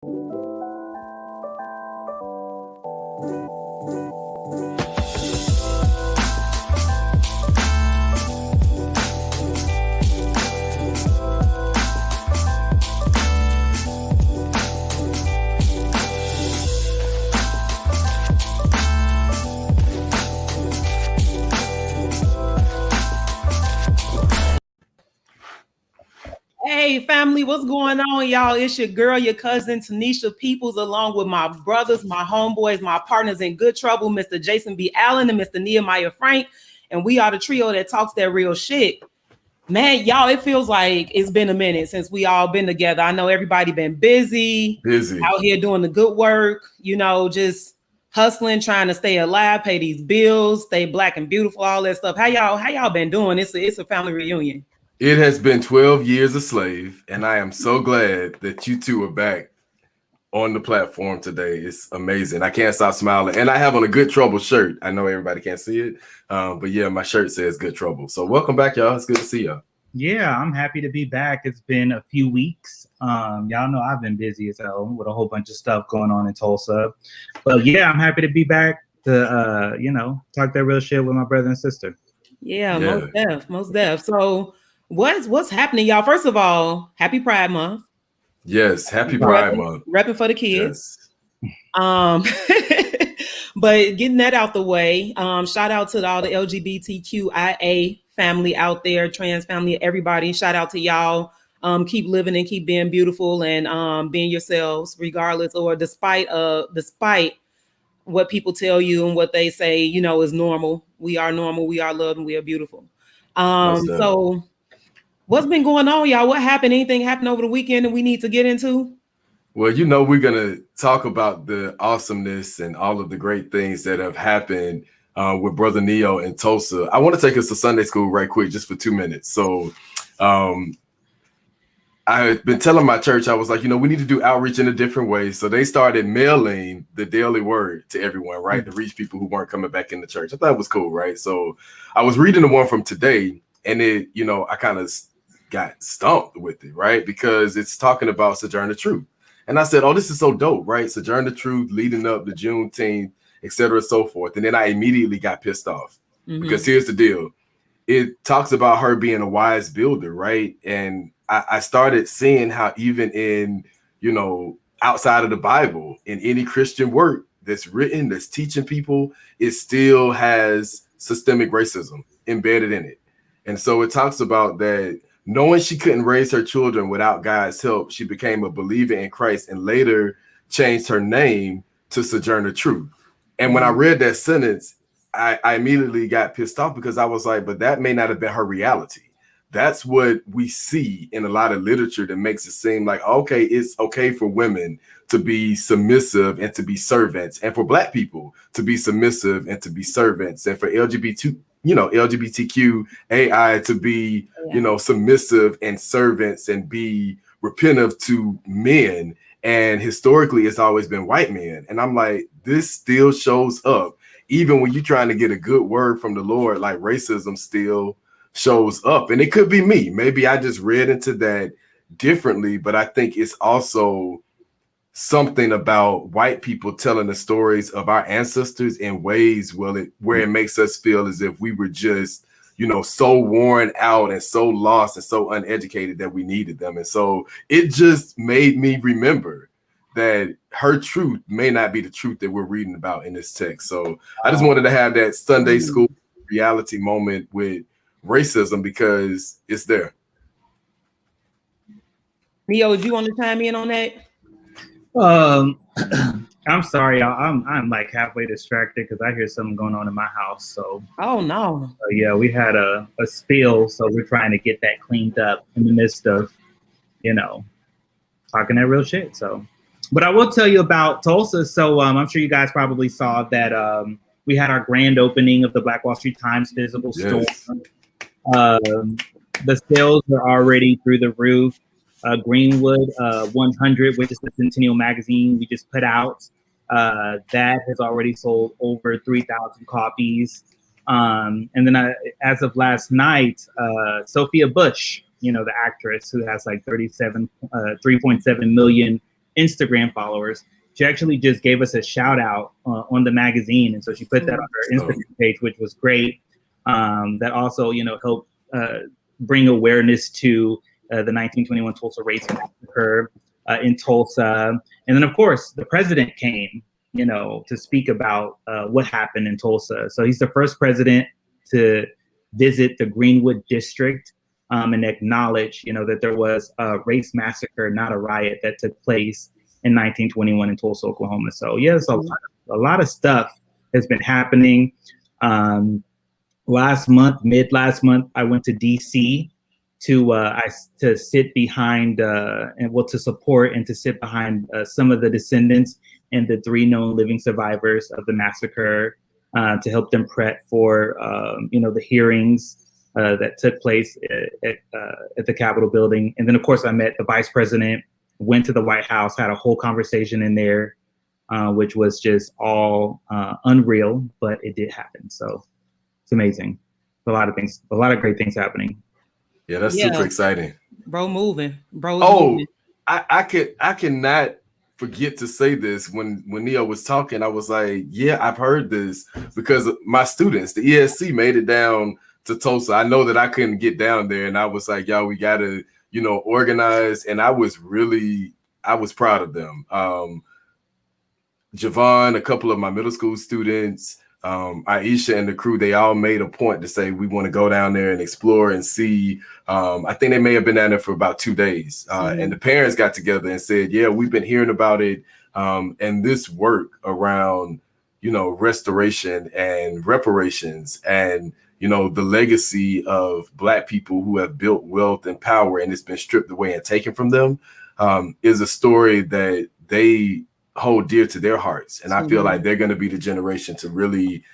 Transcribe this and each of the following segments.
Hey family, what's going on, y'all? It's your girl, your cousin Tanesha Peoples, along with my brothers, my homeboys, my partners in good trouble, Mr. Jason B. Allen and Mr. Nehemiah Frank. And we are the trio that talks that real shit. Man, y'all, it feels like it's been a minute since we all been together. I know everybody been busy out here doing the good work, you know, just hustling, trying to stay alive, pay these bills, stay black and beautiful, all that stuff. How y'all been doing? It's a family reunion. It has been 12 years a slave, and I am so glad that you two are back on the platform today. It's amazing. I can't stop smiling. And I have on a Good Trouble shirt. I know everybody can't see it, but yeah, my shirt says Good Trouble. So welcome back, y'all. It's good to see y'all. Yeah, I'm happy to be back. It's been a few weeks. Y'all know I've been busy as hell with a whole bunch of stuff going on in Tulsa. But yeah, I'm happy to be back to, talk that real shit with my brother and sister. Yeah. Most def. So what's happening, y'all? First of all, happy Pride Month. Yes, happy Pride Month. Repping for the kids. Yes. But getting that out the way, shout out to all the LGBTQIA family out there, trans family, everybody. Shout out to y'all. Keep living and keep being beautiful and being yourselves, regardless or despite what people tell you and what they say, is normal. We are normal, we are loved, and we are beautiful. So what's been going on, y'all? What happened? Anything happened over the weekend that we need to get into? Well, we're going to talk about the awesomeness and all of the great things that have happened with Brother Neo in Tulsa. I want to take us to Sunday school right quick, just for 2 minutes. So I've been telling my church, I was like, we need to do outreach in a different way. So they started mailing the daily word to everyone, right? To reach people who weren't coming back in the church. I thought it was cool, right? So I was reading the one from today, and it, I kind of got stumped with it, right? Because it's talking about Sojourner Truth. And I said, oh, this is so dope, right? Sojourner Truth leading up to Juneteenth, et cetera, so forth. And then I immediately got pissed off because here's the deal. It talks about her being a wise builder, right? And I started seeing how even in, outside of the Bible, in any Christian work that's written, that's teaching people, it still has systemic racism embedded in it. And so it talks about that knowing she couldn't raise her children without God's help, she became a believer in Christ and later changed her name to Sojourner Truth. And when I read that sentence, I immediately got pissed off because I was like, but that may not have been her reality. That's what we see in a lot of literature that makes it seem like, okay, it's okay for women to be submissive and to be servants, and for Black people to be submissive and to be servants, and for LGBTQAI to be, submissive and servants and be repentive to men. And historically, it's always been white men. And I'm like, this still shows up. Even when you're trying to get a good word from the Lord, like racism still shows up. And it could be me. Maybe I just read into that differently, but I think it's also something about white people telling the stories of our ancestors in ways where it makes us feel as if we were just, so worn out and so lost and so uneducated that we needed them. And so it just made me remember that her truth may not be the truth that we're reading about in this text. So I just wanted to have that Sunday school reality moment with racism because it's there. Neo, do you want to chime in on that? I'm sorry, y'all. I'm like halfway distracted because I hear something going on in my house. So oh no. Yeah, we had a spill, so we're trying to get that cleaned up in the midst of, talking that real shit. So, but I will tell you about Tulsa. So I'm sure you guys probably saw that we had our grand opening of the Black Wall Street Times physical store. The sales are already through the roof. Greenwood 100, which is the Centennial magazine we just put out, that has already sold over 3,000 copies. And then as of last night, Sophia Bush, the actress who has like 3.7 million Instagram followers. She actually just gave us a shout out on the magazine, and so she put that on her Instagram page, which was great. That also, helped bring awareness to the 1921 Tulsa Race Massacre in Tulsa, and then of course the president came, to speak about what happened in Tulsa. So he's the first president to visit the Greenwood district and acknowledge, that there was a race massacre, not a riot, that took place in 1921 in Tulsa, Oklahoma. So yes, a lot of stuff has been happening. Mid last month, I went to DC to sit behind to support and to sit behind some of the descendants and the 3 known living survivors of the massacre, to help them prep for the hearings that took place at the Capitol building. And then of course I met the vice president, went to the White House, had a whole conversation in there, which was just all unreal, but it did happen. So it's amazing. A lot of great things happening. Yeah, that's super exciting. Bro moving. Moving. I cannot forget to say this. When Neo was talking, I was like, yeah, I've heard this because my students, the ESC, made it down to Tulsa. I know that I couldn't get down there, and I was like, y'all, we gotta, organize. And I was proud of them. Javon, a couple of my middle school students, Aisha and the crew, they all made a point to say we want to go down there and explore and see. I think they may have been down there for about 2 days. And the parents got together and said, yeah, we've been hearing about it. And this work around, restoration and reparations and, the legacy of Black people who have built wealth and power and it's been stripped away and taken from them, is a story that they hold dear to their hearts. And I feel like they're going to be the generation to really,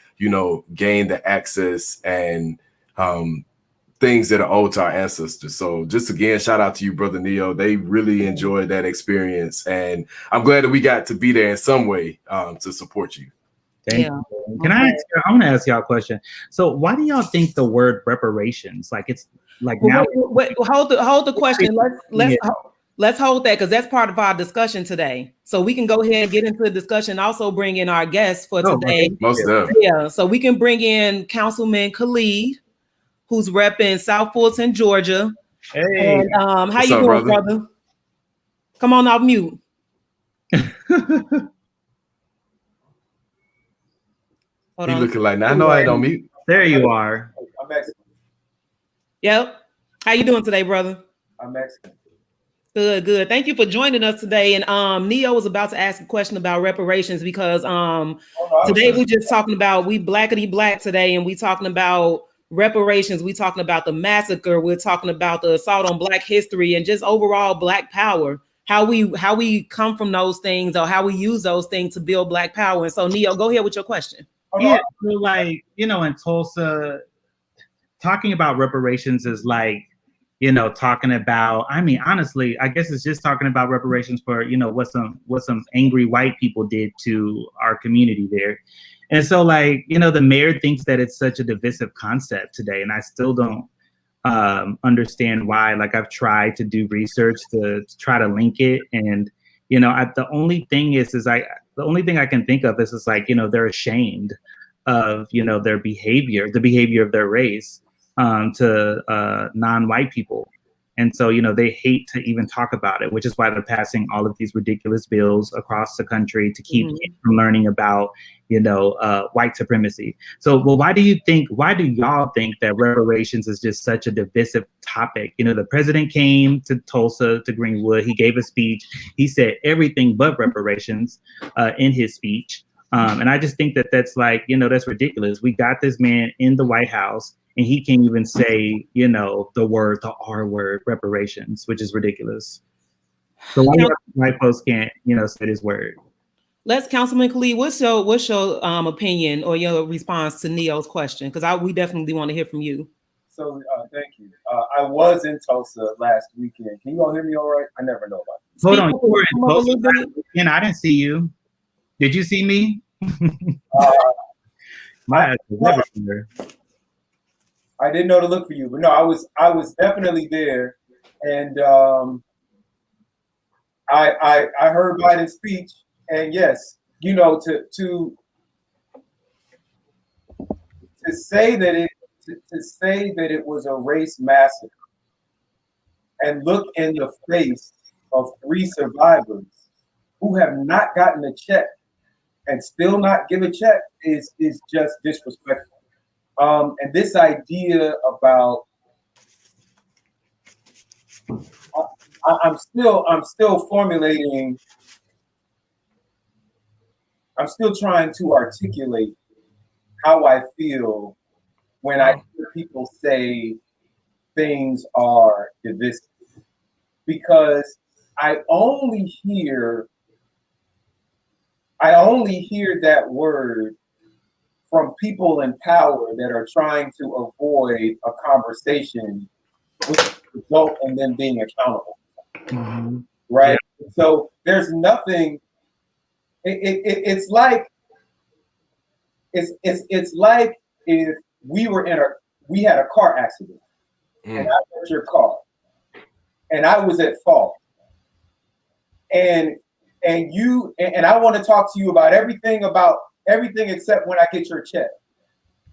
gain the access and things that are owed to our ancestors. So just again, shout out to you, Brother Neo. They really enjoyed that experience. And I'm glad that we got to be there in some way to support you. Thank you. I want to ask y'all a question. So why do y'all think the word reparations, it's like now? Wait, hold the question. Let's hold that because that's part of our discussion today. So we can go ahead and get into the discussion. Also bring in our guests for today. Most definitely. Yeah. So we can bring in Councilman Khalid, who's repping South Fulton, Georgia. Hey. And how you doing, brother? Come on off mute. He looking like, I know I ain't on mute. There you are. I'm Mexican. Yep. How you doing today, brother? I'm Mexican. Good. Thank you for joining us today. And Neo was about to ask a question about reparations because today we're just talking about Blackity Black today, and we talking about reparations. We talking about the massacre. We're talking about the assault on Black history and just overall Black power. How we come from those things or how we use those things to build Black power. And so Neo, go ahead with your question. Yeah, so in Tulsa, talking about reparations is like, talking about, honestly, I guess it's just talking about reparations for, what some angry white people did to our community there. And so the mayor thinks that it's such a divisive concept today. And I still don't understand why. I've tried to do research to try to link it. And, the only thing the only thing I can think of is they're ashamed of, their behavior, the behavior of their race to non-white people. And so, they hate to even talk about it, which is why they're passing all of these ridiculous bills across the country to keep kids from learning about, white supremacy. So, well, why do y'all think that reparations is just such a divisive topic? The president came to Tulsa, to Greenwood. He gave a speech. He said everything but reparations in his speech. And I just think that that's that's ridiculous. We got this man in the White House and he can't even say, the R word, reparations, which is ridiculous. So why white folks can't, say this word? Let's, Councilman Khalid, what's your opinion or your response to Neo's question? Because we definitely want to hear from you. So thank you. I was in Tulsa last weekend. Can you all hear me all right? I never know about this. Hold on, you were in Tulsa last weekend? I didn't see you. Did you see me? My ass was never there. I didn't know to look for you, but no, I was definitely there, and I heard Biden's speech, and yes, you know, to say that it was a race massacre and look in the face of 3 survivors who have not gotten a check and still not give a check is just disrespectful. And this idea about I'm still formulating. I'm still trying to articulate how I feel when I hear people say things are divisive, because I only hear that word from people in power that are trying to avoid a conversation which result in them being accountable. Mm-hmm. Right? Yeah. So there's nothing. It's like if we had a car accident and I hit your car and I was at fault and I want to talk to you about everything except when I get your check,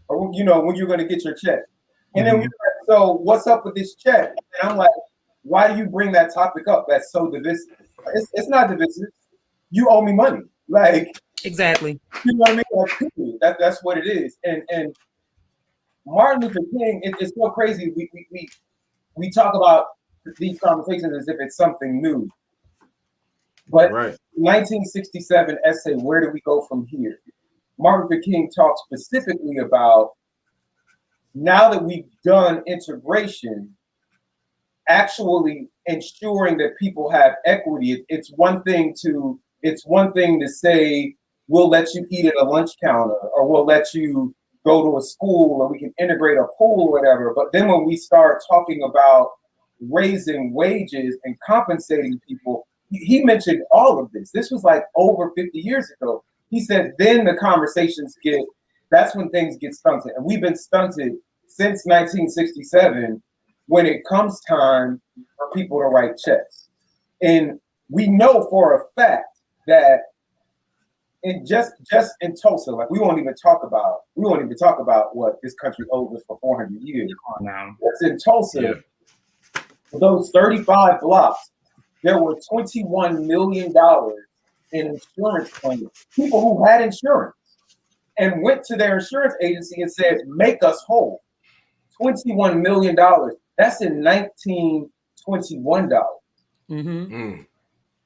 or you know, when you're going to get your check. And then so what's up with this check? And I'm like, why do you bring that topic up? That's so divisive. It's not divisive. You owe me money. Like, exactly. You know what I mean? Like, that's what it is. And Martin Luther King, it's so crazy. We talk about these conversations as if it's something new. But 1967 essay, Where Do We Go From Here? Martin Luther King talks specifically about, now that we've done integration, actually ensuring that people have equity. It's one thing to say, we'll let you eat at a lunch counter, or we'll let you go to a school, or we can integrate a pool or whatever. But then when we start talking about raising wages and compensating people, he mentioned all of this. This was like over 50 years ago. He said, then the conversations that's when things get stunted. And we've been stunted since 1967 when it comes time for people to write checks. And we know for a fact that just in Tulsa, like we won't even talk about what this country owes us for 400 years. That's in Tulsa. Yeah. Those 35 blocks, there were $21 million in insurance claims. People who had insurance and went to their insurance agency and said, make us whole. $21 million. That's in 1921 dollars. Mm-hmm.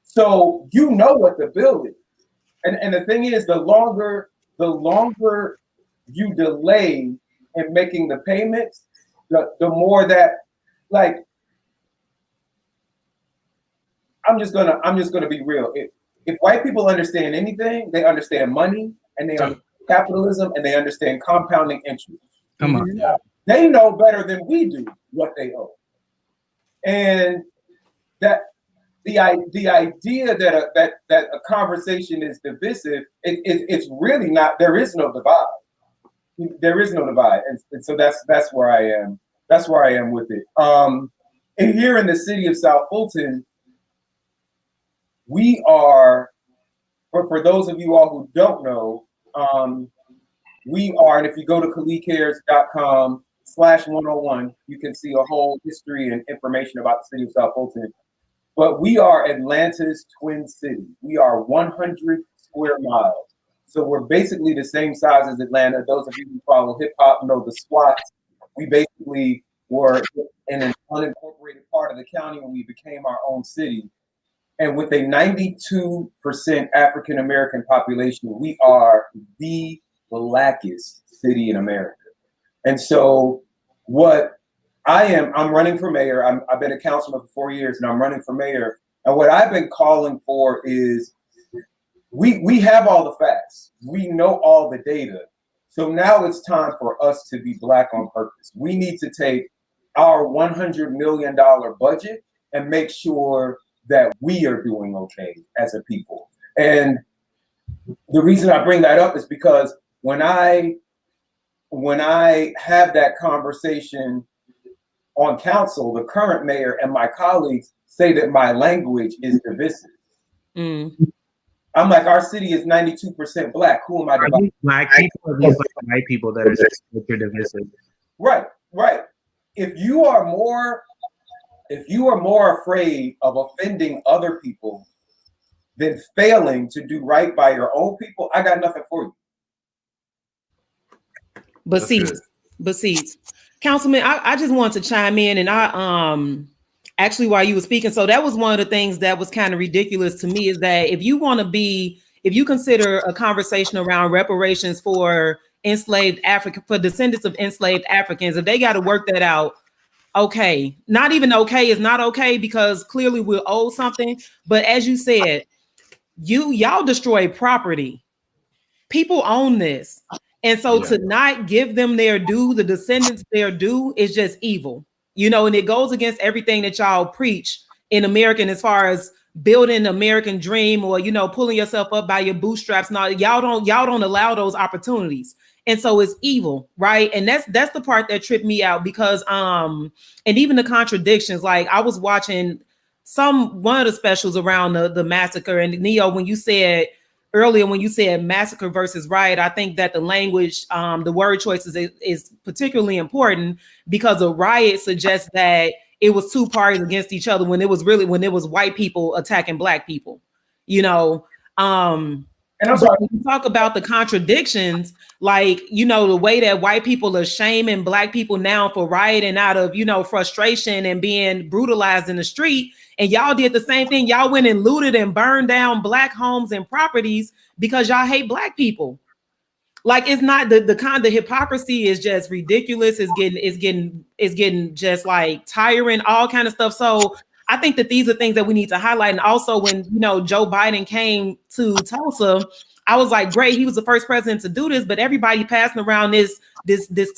So you know what the bill is. And the thing is, the longer you delay in making the payments, the more that, like, I'm just gonna be real. If white people understand anything, they understand money, and they understand capitalism, and they understand compounding interest. Come on. Yeah. They know better than we do what they owe. And that the idea that a conversation is divisive, it's really not. There is no divide. There is no divide, and so that's where I am. That's where I am with it. And here in the city of South Fulton, we are, for those of you all who don't know, we are, and if you go to khalidcares.com/101, you can see a whole history and information about the city of South Fulton. But we are Atlanta's twin city. We are 100 square miles. So we're basically the same size as Atlanta. Those of you who follow hip hop know the SWAT. We basically were in an unincorporated part of the county when we became our own city. And with a 92% African American population, we are the blackest city in America. And so I'm running for mayor. I've been a councilman for 4 years, and I'm running for mayor. And what I've been calling for is, we have all the facts. We know all the data. So now it's time for us to be Black on purpose. We need to take our $100 million budget and make sure that we are doing okay as a people. And the reason I bring that up is because when I have that conversation on council, the current mayor and my colleagues say that my language is divisive. I'm like, our city is 92% black. Who am I? Are these black people or these like white people that are just divisive? Right. If you are more afraid of offending other people than failing to do right by your own people, I got nothing for you. But see, Councilman, I just wanted to chime in, and I actually while you were speaking, so that was one of the things that was kind of ridiculous to me, is that if you consider a conversation around reparations for enslaved African, for descendants of enslaved Africans, if they got to work that out, okay. Not even okay is not okay, because clearly we're owed something. But as you said, y'all destroy property. People own this. And so to not give them their due, the descendants their due, is just evil, and it goes against everything that y'all preach in American, as far as building the American dream, or, pulling yourself up by your bootstraps. Now, y'all don't allow those opportunities. And so it's evil, right? And that's the part that tripped me out, because and even the contradictions, like I was watching one of the specials around the massacre, and Neo, when you said earlier, when you said massacre versus riot, I think that the language, the word choices is particularly important, because a riot suggests that it was two parties against each other, when it was white people attacking black people, And I'm sorry, when you talk about the contradictions, like, the way that white people are shaming black people now for rioting out of, frustration and being brutalized in the street. And y'all did the same thing. Y'all went and looted and burned down black homes and properties because y'all hate black people. Like, it's not the kind of hypocrisy is just ridiculous. It's getting just like tiring, all kind of stuff. So I think that these are things that we need to highlight. And also, when Joe Biden came to Tulsa, I was like, great, he was the first president to do this, but everybody passing around this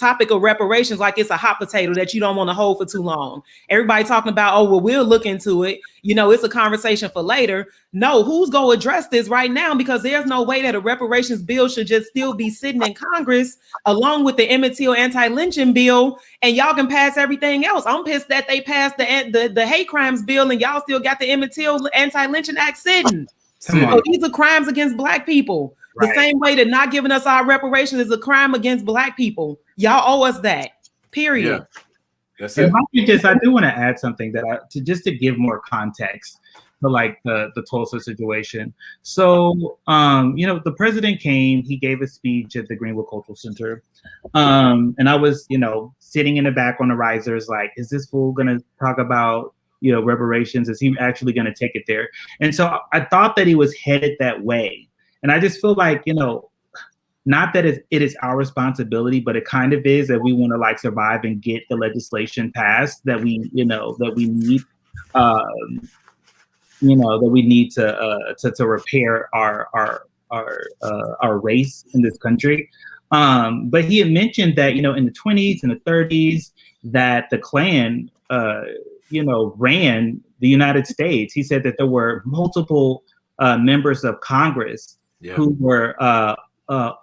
topic of reparations like it's a hot potato that you don't want to hold for too long. Everybody talking about, oh, well, we'll look into it. It's a conversation for later. No, who's going to address this right now? Because there's no way that a reparations bill should just still be sitting in Congress along with the Emmett Till anti-lynching bill, and y'all can pass everything else. I'm pissed that they passed the hate crimes bill and y'all still got the Emmett Till anti-lynching act sitting. So these are crimes against black people. Right. The same way that not giving us our reparations is a crime against black people. Y'all owe us that. Period. Yeah. That's it. I do want to add something to give more context to like the Tulsa situation. So the president came, he gave a speech at the Greenwood Cultural Center. And I was, sitting in the back on the risers, like, is this fool gonna talk about reparations? Is he actually going to take it there? And so I thought that he was headed that way. And I just feel like, not that it is our responsibility, but it kind of is, that we want to like survive and get the legislation passed that we need, that we need to repair our race in this country. But he had mentioned that, in the 20s and the 30s, that the Klan, ran the United States. He said that there were multiple members of Congress who were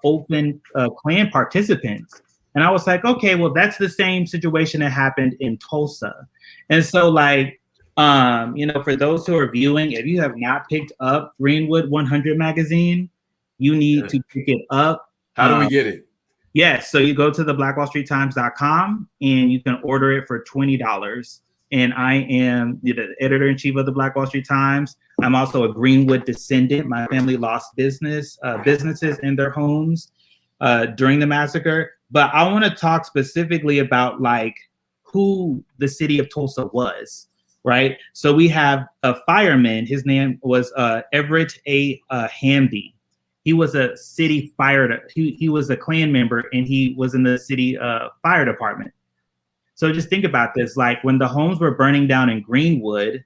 open Klan participants. And I was like, okay, well, that's the same situation that happened in Tulsa. And so like, for those who are viewing, if you have not picked up Greenwood 100 magazine, you need to pick it up. How do we get it? Yes. So you go to the blackwallstreettimes.com and you can order it for $20. And I am the editor-in-chief of the Black Wall Street Times. I'm also a Greenwood descendant. My family lost businesses in their homes during the massacre. But I want to talk specifically about like who the city of Tulsa was, right? So we have a fireman. His name was Everett A. Hamby. He was a city fire. He was a Klan member, and he was in the city fire department. So just think about this, like when the homes were burning down in Greenwood,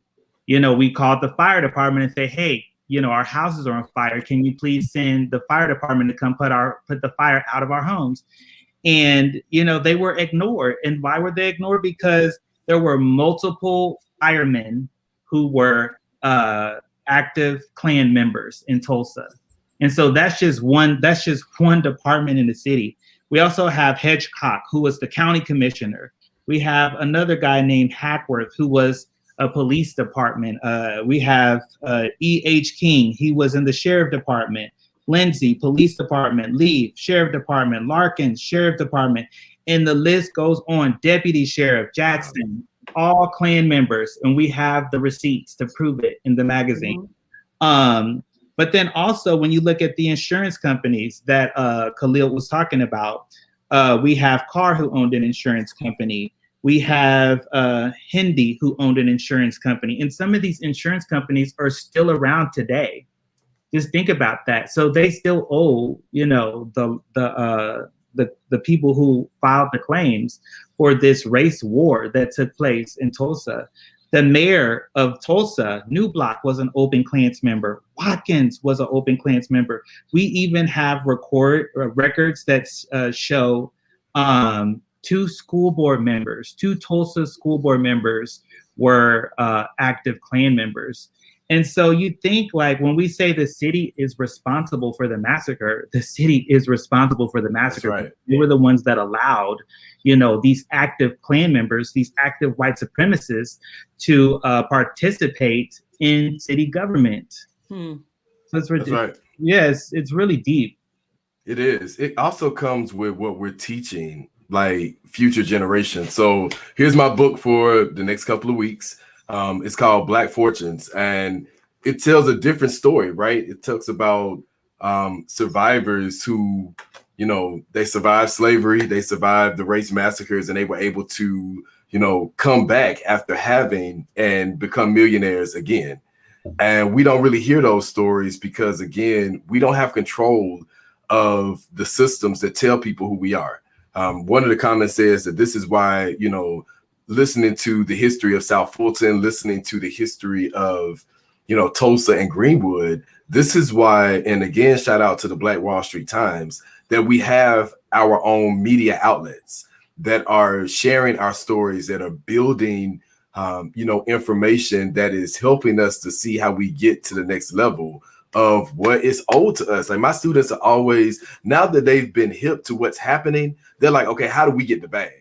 we called the fire department and say, hey, our houses are on fire. Can you please send the fire department to come put the fire out of our homes? And, they were ignored. And why were they ignored? Because there were multiple firemen who were active Klan members in Tulsa. And so that's just one department in the city. We also have Hedgecock, who was the county commissioner. We have another guy named Hackworth, who was a police department. We have E.H. King. He was in the sheriff department. Lindsay, police department. Lee, sheriff department. Larkin, sheriff department. And the list goes on. Deputy Sheriff Jackson, all Klan members. And we have the receipts to prove it in the magazine. But then also when you look at the insurance companies that Khalid was talking about, we have Carr, who owned an insurance company. We have Hindi, who owned an insurance company. And some of these insurance companies are still around today. Just think about that. So they still owe, you know, the people who filed the claims for this race war that took place in Tulsa. The mayor of Tulsa, Newblock, was an open Klans member. Watkins was an open Klans member. We even have records that show two Tulsa school board members were active Klan members. And so you think, like, when we say the city is responsible for the massacre, the city is responsible for the massacre. That's right. They were the ones that allowed, you know, these active Klan members, these active white supremacists to participate in city government. So it's ridiculous. That's right. Yes, it's really deep. It is. It also comes with what we're teaching, like, future generations. So here's my book for the next couple of weeks. It's called Black Fortunes, and it tells a different story, right? It talks about survivors who, you know, they survived slavery, they survived the race massacres, and they were able to, you know, come back after having and become millionaires again. And we don't really hear those stories because, again, we don't have control of the systems that tell people who we are. One of the comments says that this is why, you know, listening to the history of South Fulton, listening to the history of, you know, Tulsa and Greenwood, this is why, and again, shout out to the Black Wall Street Times, that we have our own media outlets that are sharing our stories, that are building, you know, information that is helping us to see how we get to the next level of what is owed to us. Like, my students are always, now that they've been hip to what's happening, they're like, okay, how do we get the bag?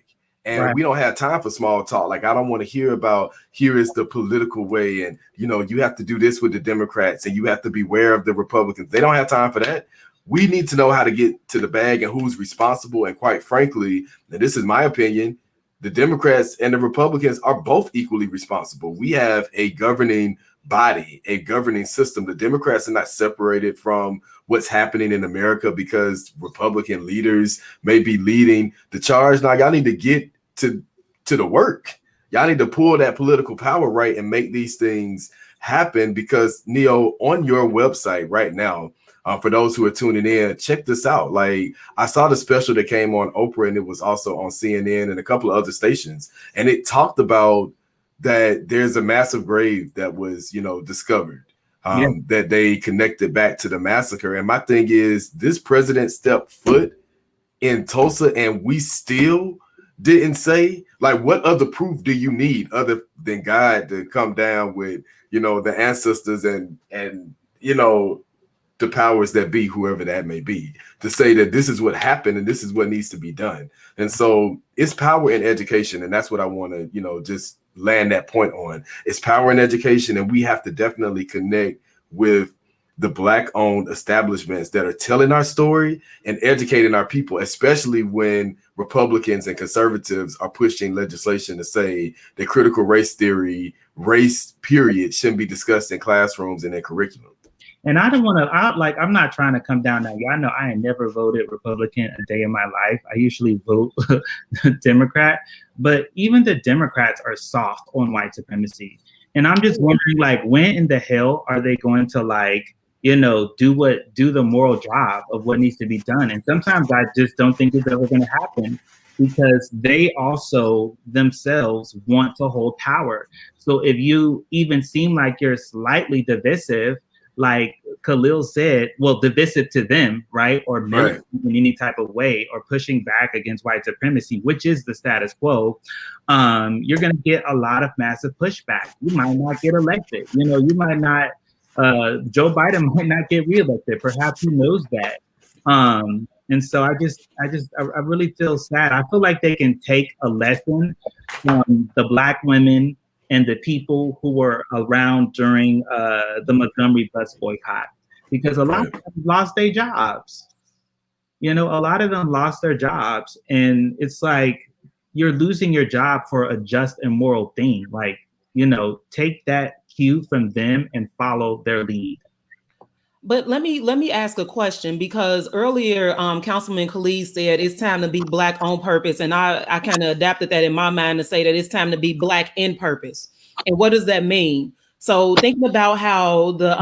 And we don't have time for small talk. Like, I don't want to hear about, here is the political way, and, you know, you have to do this with the Democrats, and you have to beware of the Republicans. They don't have time for that. We need to know how to get to the bag and who's responsible. And quite frankly, and this is my opinion, the Democrats and the Republicans are both equally responsible. We have a governing body, a governing system. The Democrats are not separated from what's happening in America because Republican leaders may be leading the charge. Now, y'all need to get to the work. Y'all need to pull that political power, right, and make these things happen. Because, Neo, on your website right now, for those who are tuning in, check this out. Like, I saw the special that came on Oprah, and it was also on CNN and a couple of other stations, and it talked about that there's a massive grave that was, you know, discovered, that they connected back to the massacre. And my thing is, this president stepped foot in Tulsa, and we still didn't say, like, what other proof do you need other than God to come down with, you know, the ancestors and you know, the powers that be, whoever that may be, to say that this is what happened and this is what needs to be done. And so it's power in education. And that's what I want to, you know, just land that point on. It's power in education. And we have to definitely connect with the Black-owned establishments that are telling our story and educating our people, especially when Republicans and conservatives are pushing legislation to say that critical race theory, race period, shouldn't be discussed in classrooms and in curriculum. And I don't want to, I'm not trying to come down now. Y'all know I ain't never voted Republican a day in my life. I usually vote Democrat, but even the Democrats are soft on white supremacy. And I'm just wondering, like, when in the hell are they going to, like, you know, do the moral job of what needs to be done? And sometimes I just don't think it's ever going to happen, because they also themselves want to hold power. So if you even seem like you're slightly divisive, like Khalil said, well, divisive to them, right? Or militant in any type of way, or pushing back against white supremacy, which is the status quo, you're going to get a lot of massive pushback. You might not get elected. You know, you might not, Joe Biden might not get reelected. Perhaps he knows that. And so I really feel sad. I feel like they can take a lesson from the Black women and the people who were around during the Montgomery bus boycott, because a lot of them lost their jobs. You know, a lot of them lost their jobs, and it's like you're losing your job for a just and moral thing. Like, you know, take that cue from them and follow their lead. But let me ask a question, because earlier Councilman Khalid said it's time to be Black on purpose, and I kind of adapted that in my mind to say that it's time to be Black in purpose. And what does that mean? So thinking about how the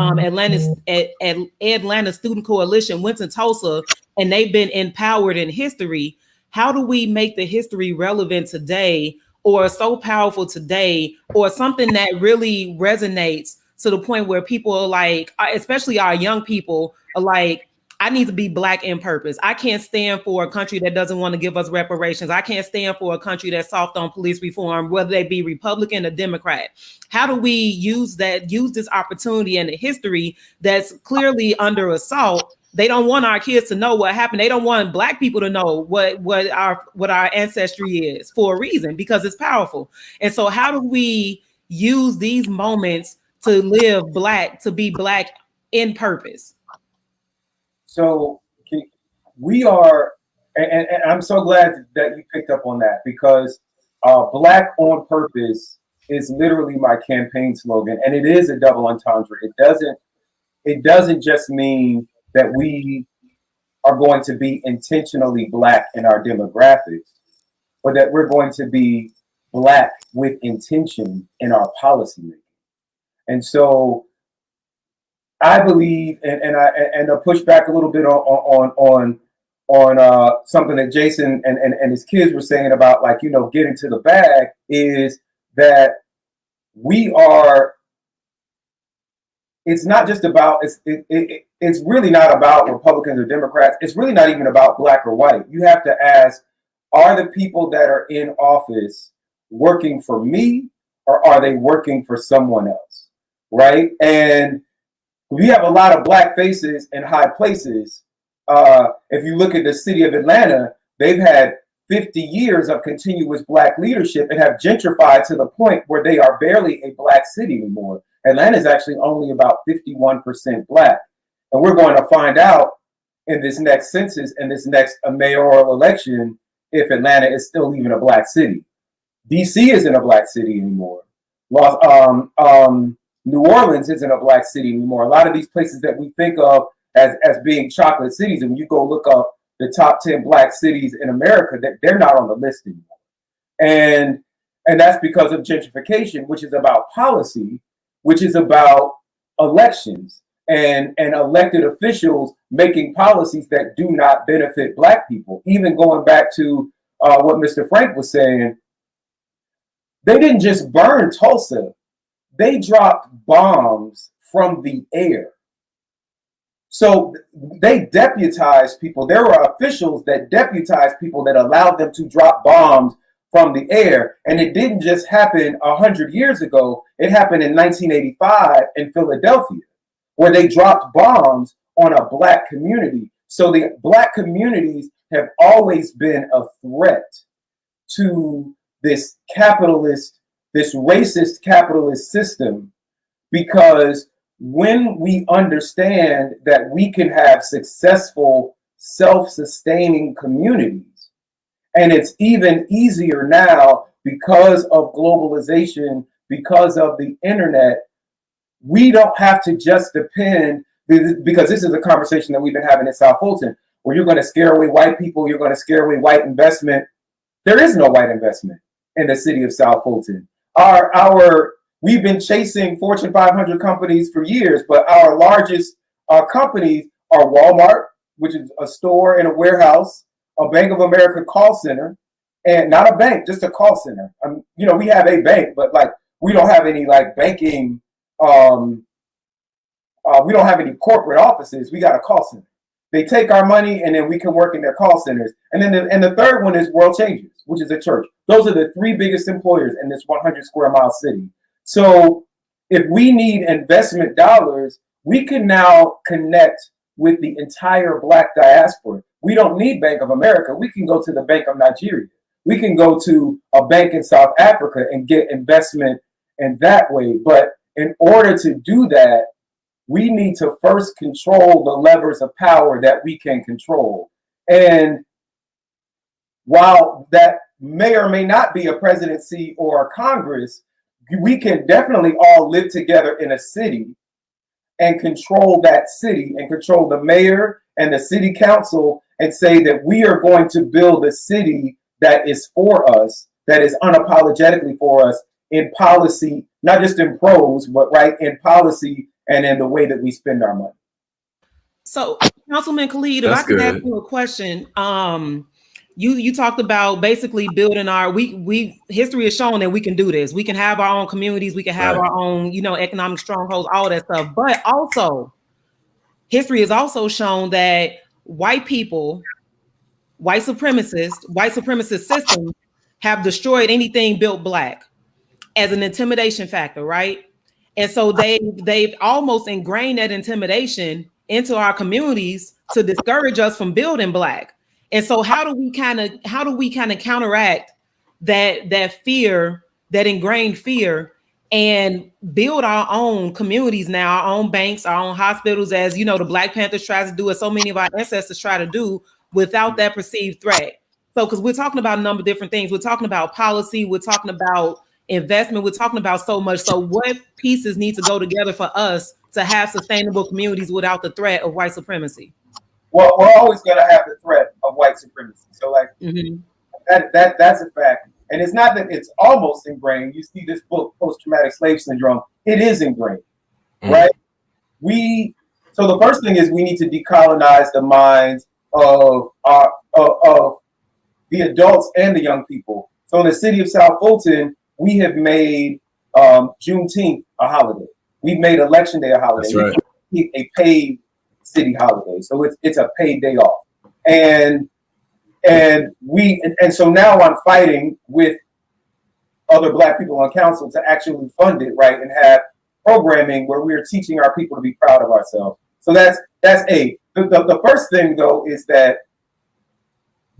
Atlanta Student Coalition went to Tulsa and they've been empowered in history, how do we make the history relevant today, or so powerful today, or something that really resonates to the point where people are like, especially our young people, are like, I need to be Black in purpose. I can't stand for a country that doesn't want to give us reparations. I can't stand for a country that's soft on police reform, whether they be Republican or Democrat. How do we use this opportunity and the history that's clearly under assault? They don't want our kids to know what happened. They don't want Black people to know what our ancestry is, for a reason, because it's powerful. And so how do we use these moments to live Black, to be Black in purpose? So we are, and I'm so glad that you picked up on that, because Black on purpose is literally my campaign slogan, and it is a double entendre. It doesn't just mean that we are going to be intentionally Black in our demographics, but that we're going to be Black with intention in our policy making. And so I believe, and I'll push back a little bit on something that Jason and his kids were saying about, like, you know, getting to the bag, is that we are. It's not just about. It's really not about Republicans or Democrats. It's really not even about Black or white. You have to ask: are the people that are in office working for me, or are they working for someone else? Right? And we have a lot of Black faces in high places. If you look at the city of Atlanta, they've had 50 years of continuous Black leadership and have gentrified to the point where they are barely a Black city anymore. Atlanta is actually only about 51% Black. And we're going to find out in this next census and this next mayoral election if Atlanta is still even a Black city. DC isn't a Black city anymore. New Orleans isn't a Black city anymore. A lot of these places that we think of as being chocolate cities, and when you go look up the top 10 Black cities in America, they're not on the list anymore. And that's because of gentrification, which is about policy, which is about elections and elected officials making policies that do not benefit Black people. Even going back to what Mr. Frank was saying, they didn't just burn Tulsa. They dropped bombs from the air. So they deputized people. There were officials that deputized people that allowed them to drop bombs from the air. And it didn't just happen 100 years ago. It happened in 1985 in Philadelphia, where they dropped bombs on a Black community. So the Black communities have always been a threat to this racist capitalist system, because when we understand that we can have successful, self-sustaining communities, and it's even easier now because of globalization, because of the internet, we don't have to just depend, because this is a conversation that we've been having in South Fulton, where you're going to scare away white people, you're going to scare away white investment. There is no white investment in the city of South Fulton. We've been chasing Fortune 500 companies for years, but our largest companies are Walmart, which is a store and a warehouse, a Bank of America call center, and not a bank, just a call center. We have a bank, but like we don't have any like banking. We don't have any corporate offices. We got a call center. They take our money and then we can work in their call centers. And then the third one is World Changes, which is a church. Those are the three biggest employers in this 100 square mile city. So if we need investment dollars, we can now connect with the entire Black diaspora. We don't need Bank of America. We can go to the Bank of Nigeria. We can go to a bank in South Africa and get investment in that way. But in order to do that, we need to first control the levers of power that we can control. And while that may or may not be a presidency or a Congress, we can definitely all live together in a city and control that city and control the mayor and the city council and say that we are going to build a city that is for us, that is unapologetically for us in policy, not just in prose, but right in policy and in the way that we spend our money. So, Councilman Khalid, if I could ask you a question, you talked about basically building our we history has shown that we can do this. We can have our own communities, we can have our own, economic strongholds, all that stuff. But also, history has also shown that white people, white supremacist systems have destroyed anything built Black as an intimidation factor, right? And so they've almost ingrained that intimidation into our communities to discourage us from building Black. And so how do we kind of counteract that fear, that ingrained fear, and build our own communities now, our own banks, our own hospitals, as the Black Panthers tries to do, as so many of our ancestors try to do, without that perceived threat. So, because we're talking about a number of different things. We're talking about policy, we're talking about investment, we're talking about so much. So what pieces need to go together for us to have sustainable communities without the threat of white supremacy? Well, we're always going to have the threat of white supremacy. So that's a fact. And it's not that it's almost ingrained. You see this book, Post-Traumatic Slave Syndrome, it is ingrained, right? So the first thing is we need to decolonize the minds of the adults and the young people. So in the city of South Fulton, we have made Juneteenth a holiday. We've made Election Day a holiday. That's right. A paid city holiday. So it's a paid day off. And so now I'm fighting with other Black people on council to actually fund it, right, and have programming where we're teaching our people to be proud of ourselves. So that's A. The first thing, though, is that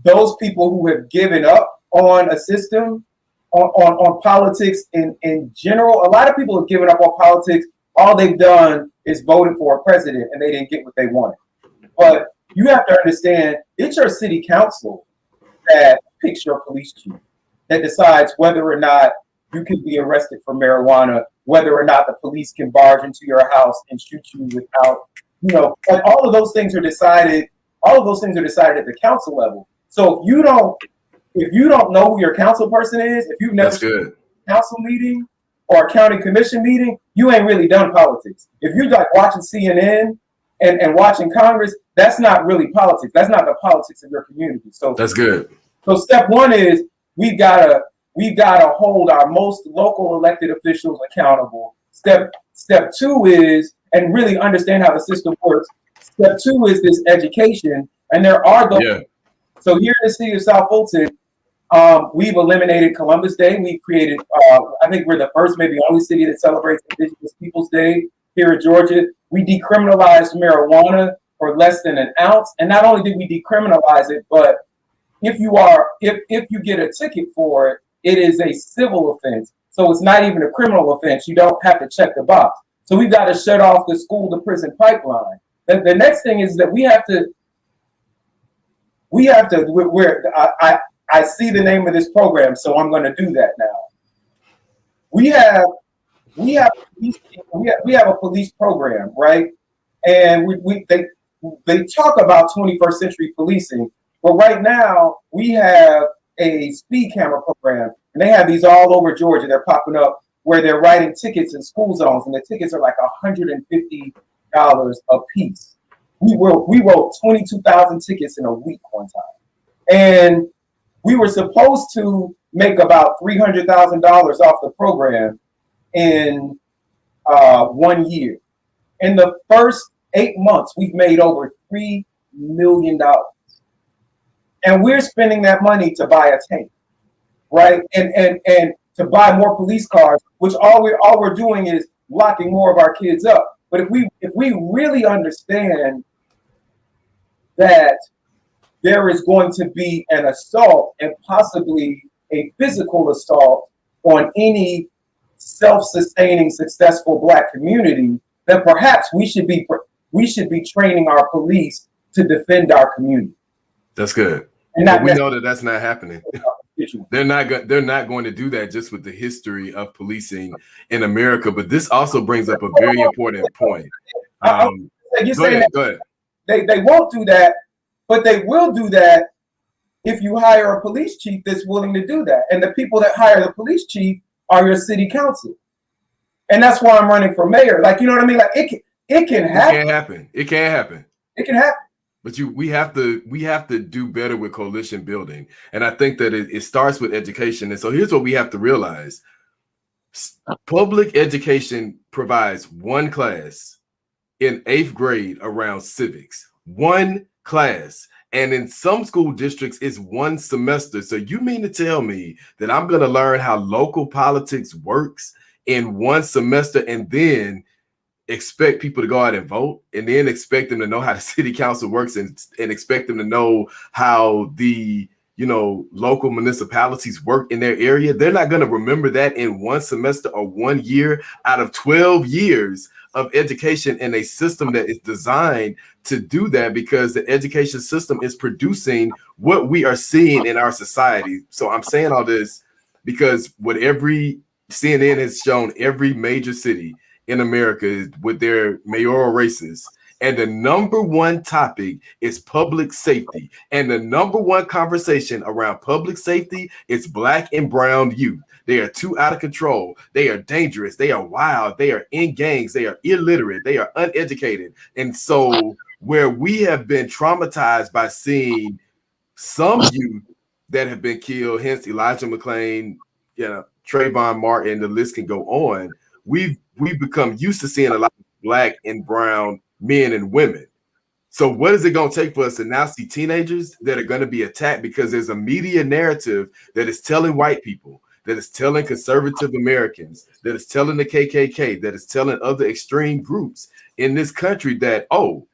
those people who have given up on a system, on politics in general, a lot of people have given up on politics. All they've done is voted for a president and they didn't get what they wanted. But you have to understand, it's your city council that picks your police chief, that decides whether or not you can be arrested for marijuana, whether or not the police can barge into your house and shoot you without, like all of those things are decided. All of those things are decided at the council level. So if you don't know who your council person is, if you've never been to a council meeting or a county commission meeting, you ain't really done politics. If you're like watching CNN and watching Congress, that's not really politics. That's not the politics of your community. So that's good. So step one is we've gotta hold our most local elected officials accountable. Step two is, and really understand how the system works. Step two is this education, and there are those. Yeah. So here in the city of South Fulton, we've eliminated Columbus Day. We've created, I think we're the first, maybe only city that celebrates Indigenous Peoples Day here in Georgia. We decriminalized marijuana for less than an ounce. And not only did we decriminalize it, but if you get a ticket for it, it is a civil offense. So it's not even a criminal offense. You don't have to check the box. So we've got to shut off the school to prison pipeline. The next thing is that I see the name of this program, so I'm going to do that now. We have a police program, right? And they talk about 21st century policing, but right now we have a speed camera program, and they have these all over Georgia. They're popping up where they're writing tickets in school zones, and the tickets are like $150 a piece. We wrote 22,000 tickets in a week one time. And we were supposed to make about $300,000 off the program in 1 year. In the first 8 months, we've made over $3 million. And we're spending that money to buy a tank, right? And to buy more police cars, which all we're doing is locking more of our kids up. But if we really understand that there is going to be an assault and possibly a physical assault on any self-sustaining, successful Black community, then perhaps we should be training our police to defend our community. That's good. And but we know that that's not happening. They're not going to do that just with the history of policing in America. But this also brings up a very important point. Go ahead. They won't do that, but they will do that if you hire a police chief that's willing to do that. And the people that hire the police chief are your city council. And that's why I'm running for mayor. Like, you know what I mean? Like it can happen. It can happen. It can happen. But we have to do better with coalition building. And I think that it starts with education. And so here's what we have to realize. Public education provides one class in 8th grade around civics. One class. And in some school districts, it's one semester. So you mean to tell me that I'm going to learn how local politics works in one semester and then expect people to go out and vote, and then expect them to know how the city council works, and expect them to know how the local municipalities work in their area? They're not going to remember that in one semester or 1 year out of 12 years of education in a system that is designed to do that, because the education system is producing what we are seeing in our society. So I'm saying all this because what every CNN has shown, every major city in America with their mayoral races, and the number one topic is public safety, and the number one conversation around public safety is Black and brown youth. They are too out of control. They are dangerous. They are wild. They are in gangs. They are illiterate. They are uneducated. And so where we have been traumatized by seeing some youth that have been killed, hence Elijah McClain, Trayvon Martin, the list can go on. We've become used to seeing a lot of Black and brown men and women. So what is it going to take for us to now see teenagers that are going to be attacked because there's a media narrative that is telling white people, that is telling conservative Americans, that is telling the KKK, that is telling other extreme groups in this country that, oh,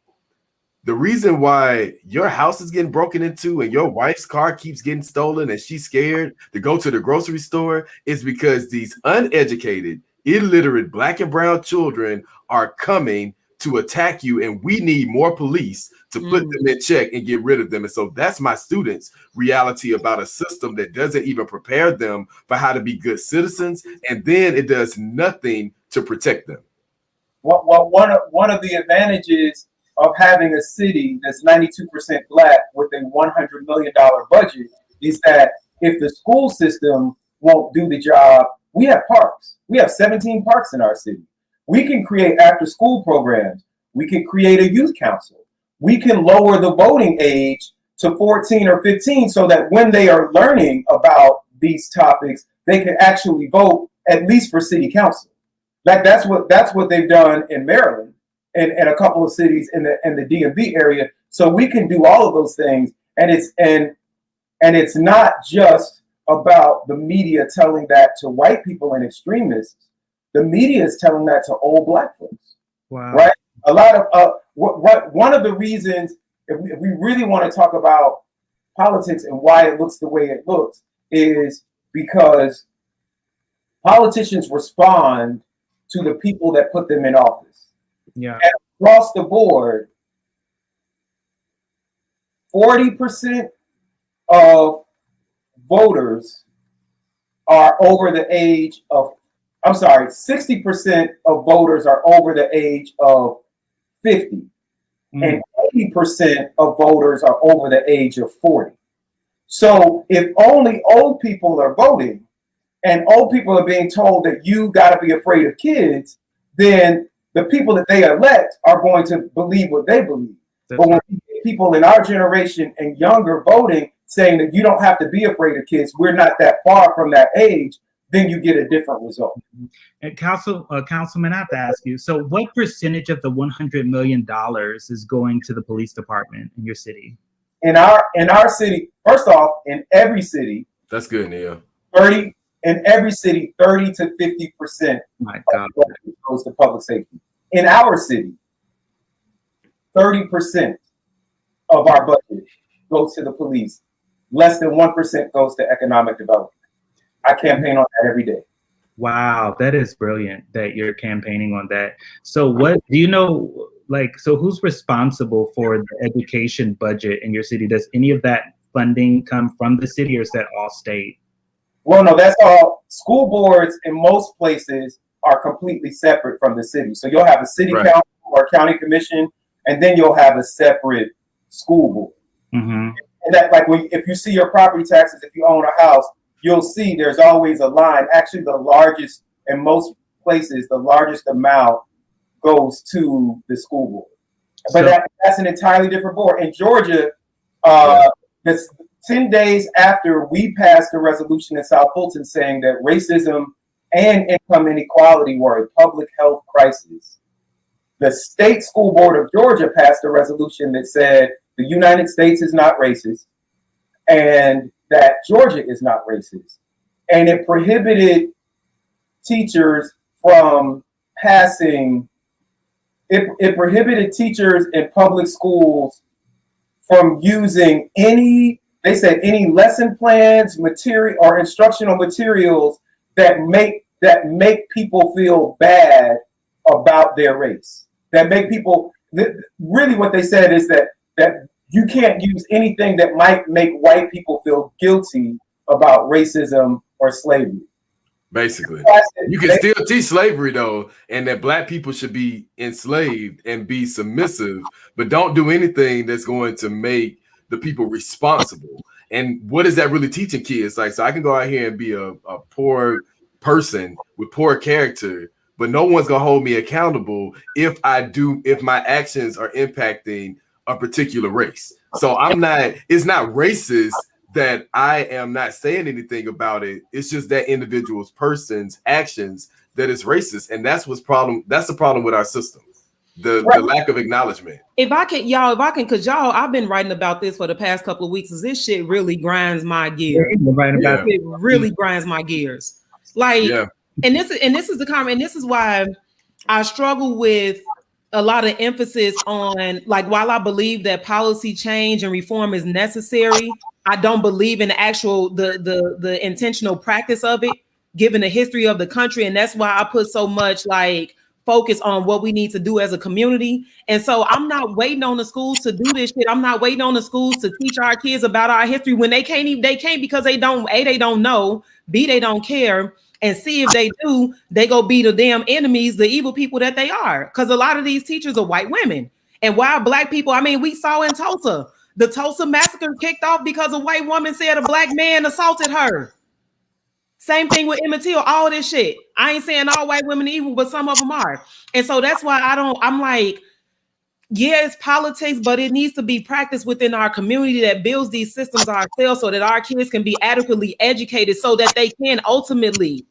the reason why your house is getting broken into and your wife's car keeps getting stolen and she's scared to go to the grocery store is because these uneducated, illiterate Black and brown children are coming to attack you, and we need more police to put them in check and get rid of them. And so that's my students' reality about a system that doesn't even prepare them for how to be good citizens, and then it does nothing to protect them. Well, one of the advantages of having a city that's 92% Black with a $100 million budget is that if the school system won't do the job, we have parks. We have 17 parks in our city. We can create after-school programs. We can create a youth council. We can lower the voting age to 14 or 15 so that when they are learning about these topics, they can actually vote at least for city council. That's what they've done in Maryland and a couple of cities in the DMV area. So we can do all of those things, and it's not just about the media telling that to white people and extremists. The media is telling that to old Black folks. Wow. Right? A lot of one of the reasons, if we really want to talk about politics and why it looks the way it looks, is because politicians respond to the people that put them in office. Yeah. And across the board, 40% of voters are over the age of 60% of voters are over the age of 50, and 80% of voters are over the age of 40. So if only old people are voting and old people are being told that you got to be afraid of kids, then the people that they elect are going to believe what they believe. But when people in our generation and younger voting saying that you don't have to be afraid of kids, we're not that far from that age, then you get a different result. And Councilman, I have to ask you, so what percentage of the $100 million is going to the police department in your city? In our city, first off, in every city, that's good, Neil. 30 to 50% My God. goes to public safety. In our city, 30% of our budget goes to the police. Less than 1% goes to economic development. I campaign on that every day. Wow, that is brilliant that you're campaigning on that. So what do you know, like, so who's responsible for the education budget in your city? Does any of that funding come from the city, or is that all state? Well, no, that's all. School boards in most places are completely separate from the city. So you'll have a city Right. council or county commission, and then you'll have a separate school board. Mm-hmm. And that, like, if you see your property taxes, if you own a house, you'll see there's always a line. Actually, the largest, in most places, the largest amount goes to the school board. But that's an entirely different board. In Georgia, that's 10 days after we passed a resolution in South Fulton saying that racism and income inequality were a public health crisis, the state school board of Georgia passed a resolution that said the United States is not racist and that Georgia is not racist. And it prohibited teachers from passing, it prohibited teachers in public schools from using any lesson plans, material, or instructional materials that make people feel bad about their race. That make people, really what they said is that you can't use anything that might make white people feel guilty about racism or slavery. Basically, you can still teach slavery though, and that black people should be enslaved and be submissive, but don't do anything that's going to make the people responsible. And what is that really teaching kids? Like, so I can go out here and be a poor person with poor character, but no one's gonna hold me accountable if my actions are impacting a particular race. So it's not racist that I am not saying anything about it. It's just that person's actions that is racist. And that's the problem with our system. The lack of acknowledgement. If I can, cause y'all, I've been writing about this for the past couple of weeks. This shit really grinds my gears. It really grinds my gears. Like, and this is the comment, and this is why I struggle with a lot of emphasis on, like, while I believe that policy change and reform is necessary, I don't believe in the actual the intentional practice of it, given the history of the country. And that's why I put so much like focus on what we need to do as a community. And so I'm not waiting on the schools to do this shit. I'm not waiting on the schools to teach our kids about our history when they can't because they don't know, B, they don't care. And C, if they do, they go be the damn enemies, the evil people that they are. Because a lot of these teachers are white women. And why black people? I mean, we saw in Tulsa, the Tulsa Massacre kicked off because a white woman said a black man assaulted her. Same thing with Emmett Till, all this shit. I ain't saying all white women evil, but some of them are. And so that's why I'm like, yeah, it's politics, but it needs to be practiced within our community that builds these systems ourselves so that our kids can be adequately educated so that they can ultimately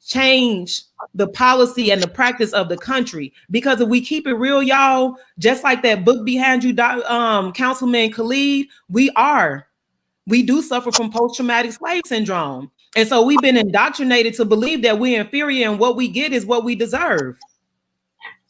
change the policy and the practice of the country. Because if we keep it real, y'all, just like that book behind you, Councilman Khalid, we do suffer from post-traumatic slave syndrome. And so we've been indoctrinated to believe that we're inferior and what we get is what we deserve.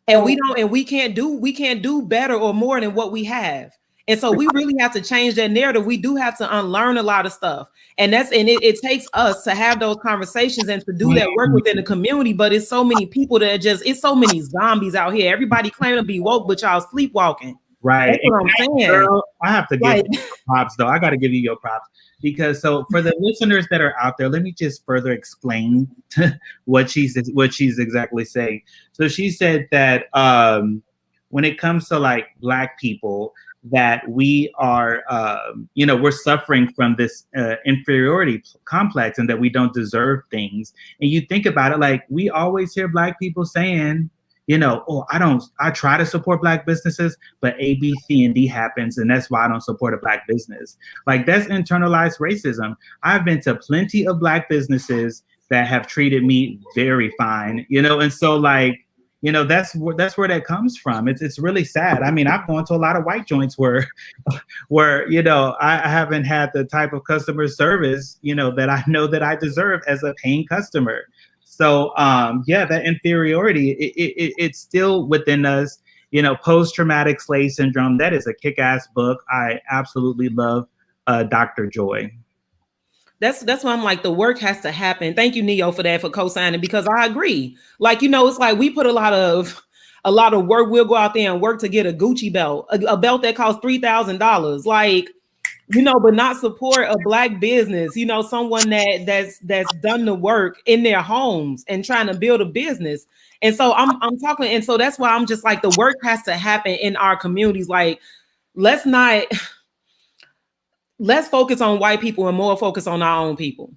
And we can't do better or more than what we have. And so we really have to change that narrative. We do have to unlearn a lot of stuff. And it takes us to have those conversations and to do that work within the community. But it's so many people it's so many zombies out here. Everybody claiming to be woke, but y'all sleepwalking. Right. That's what I'm saying. Girl, I have to give you props though. I got to give you your props. Because so for the listeners that are out there, let me just further explain what she's exactly saying. So she said that when it comes to like Black people, that we are, we're suffering from this inferiority complex and that we don't deserve things. And you think about it, like we always hear Black people saying, I try to support Black businesses, but A, B, C, and D happens. And that's why I don't support a Black business. Like that's internalized racism. I've been to plenty of Black businesses that have treated me very fine, and so like, that's where that comes from. It's really sad. I mean, I've gone to a lot of white joints where I haven't had the type of customer service, that I know that I deserve as a paying customer. So, that inferiority, it's still within us, post-traumatic slave syndrome. That is a kick-ass book. I absolutely love Dr. Joy. That's why I'm like, the work has to happen. Thank you, Neo, for that, for co-signing, because I agree. Like, you know, it's like we put a lot of work. We'll go out there and work to get a Gucci belt, a belt that costs $3,000. Like, you know, but not support a Black business, you know, someone that's done the work in their homes and trying to build a business. And so I'm talking, and so that's why I'm just like, the work has to happen in our communities. Like, let's focus on white people and more focus on our own people.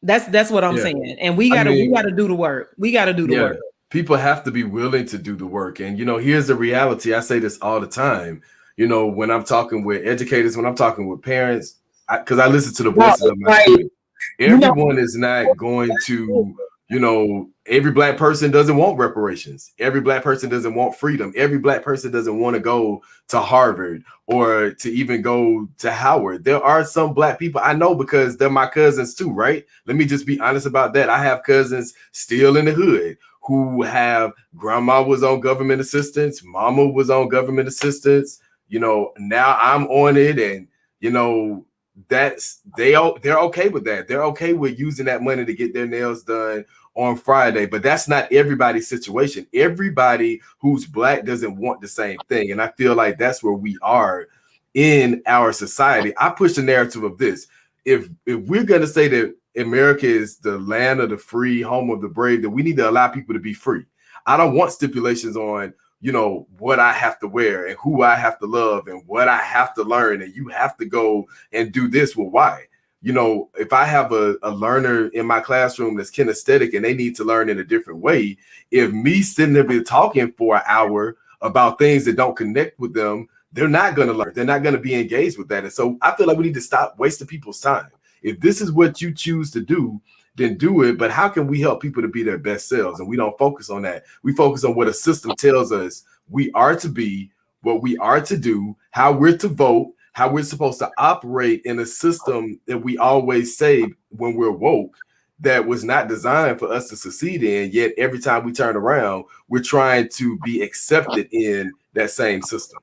That's what I'm saying. And we gotta do the work. We gotta do the work. People have to be willing to do the work. And, you know, here's the reality. I say this all the time. You know, when I'm talking with educators, when I'm talking with parents, because I listen to the voices of my students, everyone is not going to, you know, every Black person doesn't want reparations. Every Black person doesn't want freedom. Every Black person doesn't want to go to Harvard or to even go to Howard. There are some Black people I know, because they're my cousins too, right? Let me just be honest about that. I have cousins still in the hood who have grandma was on government assistance, mama was on government assistance. You know, now I'm on it, and you know, that's they're okay with that. They're okay with using that money to get their nails done on Friday, but that's not everybody's situation. Everybody who's Black doesn't want the same thing, and I feel like that's where we are in our society. I push the narrative of this: if we're going to say that America is the land of the free, home of the brave, then we need to allow people to be free. I don't want stipulations on, you know, what I have to wear and who I have to love and what I have to learn, and you have to go and do this. Well, why? You know, if I have a learner in my classroom that's kinesthetic and they need to learn in a different way, if me sitting there talking for an hour about things that don't connect with them, they're not going to learn. They're not going to be engaged with that. And so I feel like we need to stop wasting people's time. If this is what you choose to do, then do it. But how can we help people to be their best selves? And we don't focus on that. We focus on what a system tells us we are to be, what we are to do, how we're to vote, how we're supposed to operate in a system that we always say when we're woke that was not designed for us to succeed in. Yet every time we turn around, we're trying to be accepted in that same system.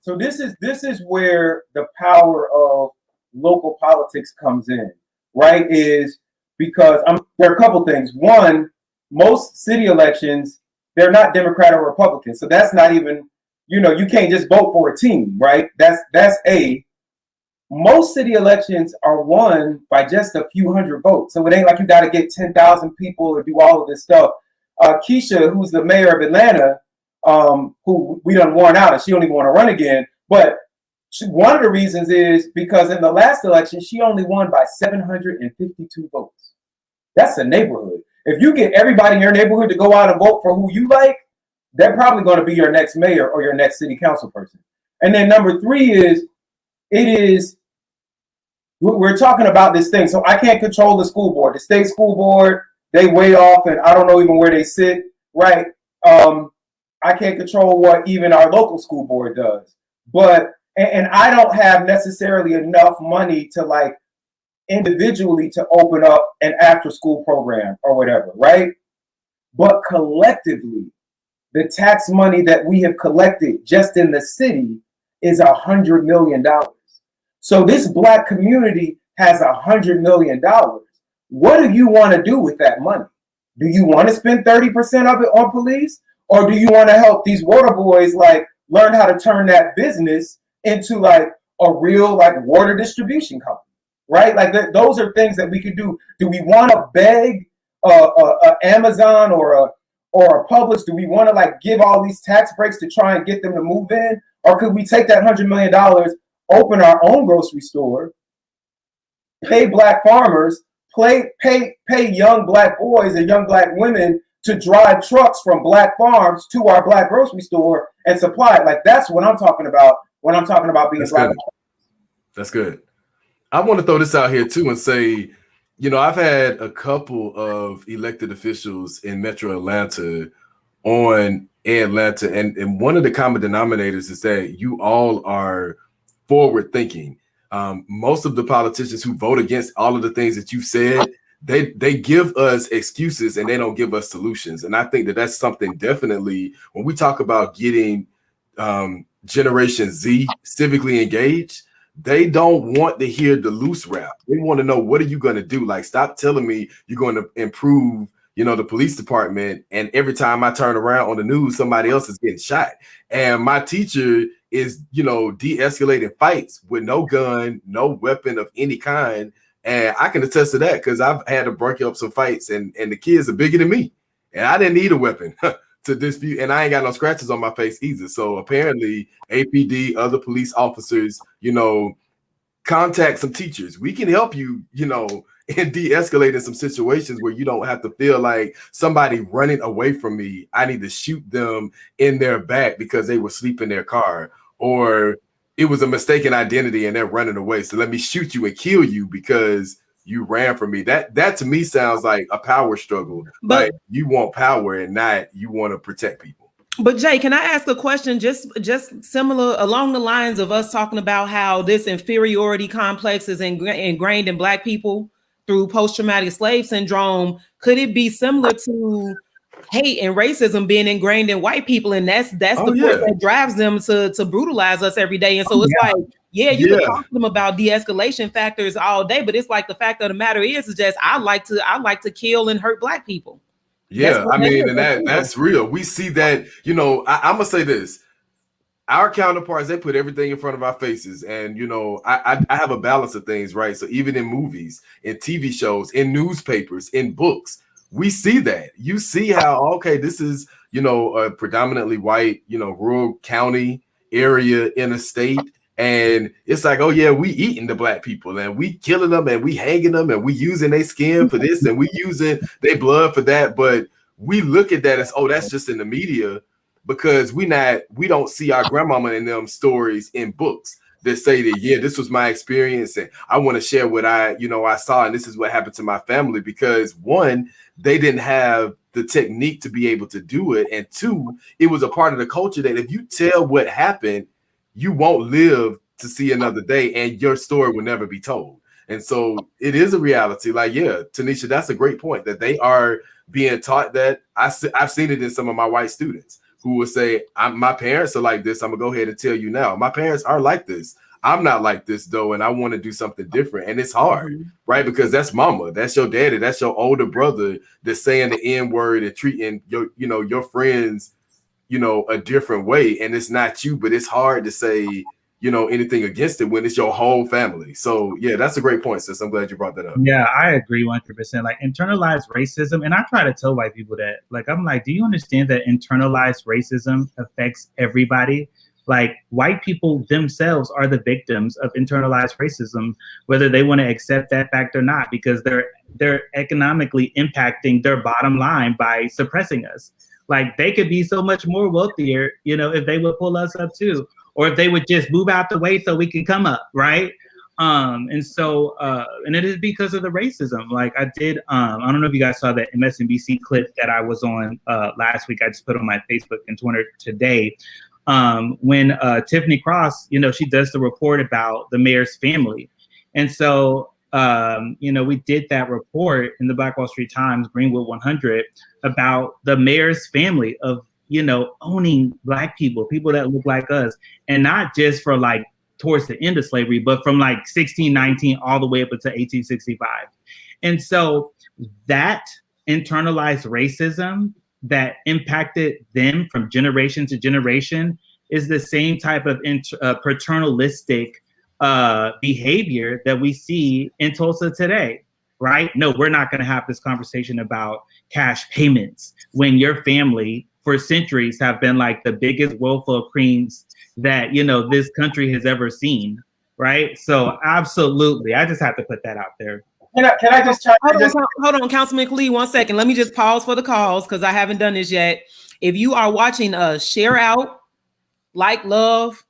So this is where the power of local politics comes in, right? Is because there are a couple things. One, most city elections, they're not Democrat or Republican. So that's not even, you know, you can't just vote for a team, right? That's A. Most city elections are won by just a few hundred votes. So it ain't like you got to get 10,000 people or do all of this stuff. Keisha, who's the mayor of Atlanta, who we done worn out and she don't even want to run again. But one of the reasons is because in the last election, she only won by 752 votes. That's a neighborhood. If you get everybody in your neighborhood to go out and vote for who you like, they're probably going to be your next mayor or your next city council person. And then number three is, we're talking about this thing. So I can't control the school board. The state school board, they way off and I don't know even where they sit, right? I can't control what even our local school board does. But, and I don't have necessarily enough money to like individually to open up an after school program or whatever, right? But collectively, the tax money that we have collected just in the city is $100 million. So this Black community has $100 million. What do you want to do with that money? Do you want to spend 30% of it on police? Or do you want to help these water boys like learn how to turn that business into like a real like water distribution company, right? Like those are things that we could do. Do we want to beg Amazon or a Publix? Do we want to like give all these tax breaks to try and get them to move in? Or could we take that $100 million, open our own grocery store, pay Black farmers, pay young Black boys and young Black women to drive trucks from Black farms to our Black grocery store and supply it? Like that's what I'm talking about when I'm talking about being Black. That's good. I want to throw this out here too and say, you know, I've had a couple of elected officials in Metro Atlanta on Atlanta, and one of the common denominators is that you all are forward thinking. Most of the politicians who vote against all of the things that you said, they give us excuses and they don't give us solutions. And I think that that's something definitely when we talk about getting Generation Z civically engaged, They don't want to hear the loose rap. They want to know, what are you going to do? Like, stop telling me you're going to improve, the police department. And every time I turn around on the news, somebody else is getting shot. And my teacher is, de-escalating fights with no gun, no weapon of any kind. And I can attest to that because I've had to break up some fights, and the kids are bigger than me. And I didn't need a weapon to dispute, and I ain't got no scratches on my face either. So apparently APD, other police officers, contact some teachers. We can help you, in de-escalating some situations where you don't have to feel like somebody running away from me, I need to shoot them in their back because they were asleep in their car, or it was a mistaken identity and they're running away. So let me shoot you and kill you because you ran from me. That to me sounds like a power struggle. But like you want power and not you want to protect people. But Jay, can I ask a question just similar along the lines of us talking about how this inferiority complex is ingrained in Black people through post-traumatic slave syndrome? Could it be similar to hate and racism being ingrained in white people, and that's the force that drives them to brutalize us every day? And so it's like, you can talk to them about de-escalation factors all day, but it's like the fact of the matter is just I like to kill and hurt Black people. Yeah, I mean, and that's real. We see that, I'm gonna say this. Our counterparts, they put everything in front of our faces. And, I have a balance of things, right? So even in movies, in TV shows, in newspapers, in books, we see that. You see how, okay, this is, a predominantly white, rural county area in a state. And it's like, oh yeah, we eating the Black people and we killing them and we hanging them and we using their skin for this and we using their blood for that. But we look at that as, oh, that's just in the media, because we don't see our grandmama and them stories in books that say that, yeah, this was my experience and I want to share what I saw and this is what happened to my family. Because one, they didn't have the technique to be able to do it. And two, it was a part of the culture that if you tell what happened, you won't live to see another day and your story will never be told. And so it is a reality. Like, yeah, Tanesha, that's a great point that they are being taught that. I've seen it in some of my white students who will say, my parents are like this. I'm gonna go ahead and tell you now. My parents are like this. I'm not like this though. And I want to do something different. And it's hard, right? Because that's mama, that's your daddy, that's your older brother that's saying the N-word and treating your friends, a different way. And it's not you, but it's hard to say, anything against it when it's your whole family. So yeah, that's a great point, sis. I'm glad you brought that up. Yeah, I agree 100%. Like internalized racism, and I try to tell white people that, like, I'm like, do you understand that internalized racism affects everybody? Like white people themselves are the victims of internalized racism, whether they want to accept that fact or not, because they're economically impacting their bottom line by suppressing us. Like they could be so much more wealthier, if they would pull us up too, or if they would just move out the way so we can come up, right? And it is because of the racism. Like I did, I don't know if you guys saw that MSNBC clip that I was on last week. I just put on my Facebook and Twitter today. When Tiffany Cross, she does the report about the mayor's family. And so, we did that report in the Black Wall Street Times, Greenwood 100, about the mayor's family of, owning Black people that look like us, and not just for like towards the end of slavery, but from like 1619 all the way up until 1865. And so that internalized racism that impacted them from generation to generation is the same type of paternalistic behavior that we see in Tulsa today, right? No, we're not going to have this conversation about cash payments when your family for centuries have been like the biggest willful creams that, this country has ever seen, right? So absolutely, I just have to put that out there. Can I just try? Hold on, Councilman Khalid, 1 second. Let me just pause for the calls because I haven't done this yet. If you are watching us, share out, like, love,